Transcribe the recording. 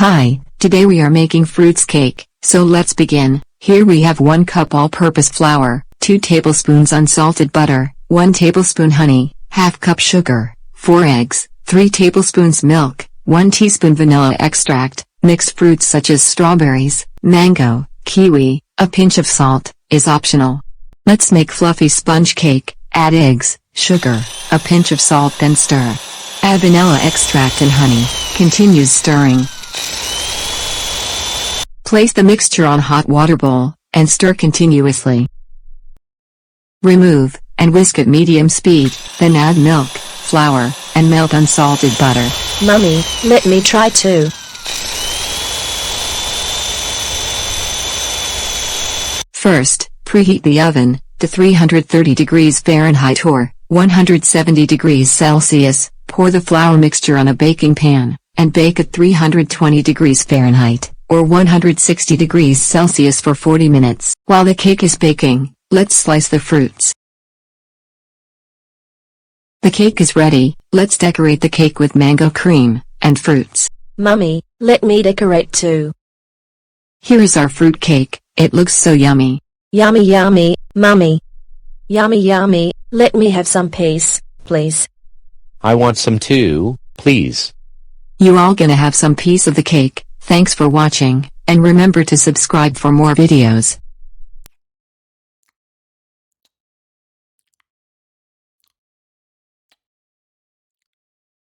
Hi, today we are making fruits cake, so let's begin. Here we have 1 cup all-purpose flour, 2 tablespoons unsalted butter, 1 tablespoon honey, ½ cup sugar, 4 eggs, 3 tablespoons milk, 1 teaspoon vanilla extract. Mixed fruits such as strawberries, mango, kiwi, a pinch of salt, is optional. Let's make fluffy sponge cake. Add eggs, sugar, a pinch of salt, then stir. Add vanilla extract and honey. Continue stirring. Place the mixture on hot water bowl, and stir continuously. Remove, and whisk at medium speed, then add milk, flour, and melt unsalted butter. Mummy, let me try too. First, preheat the oven to 330 degrees Fahrenheit or 170 degrees Celsius. Pour the flour mixture on a baking pan, and bake at 320 degrees Fahrenheit or 160 degrees Celsius for 40 minutes. While the cake is baking, let's slice the fruits. The cake is ready. Let's decorate the cake with mango cream and fruits. Mummy, let me decorate too. Here is our fruit cake. It looks so yummy. Yummy yummy, Mummy. Yummy yummy, let me have some piece, please. I want some too, please. You all gonna have some piece of the cake. Thanks for watching, and remember to subscribe for more videos.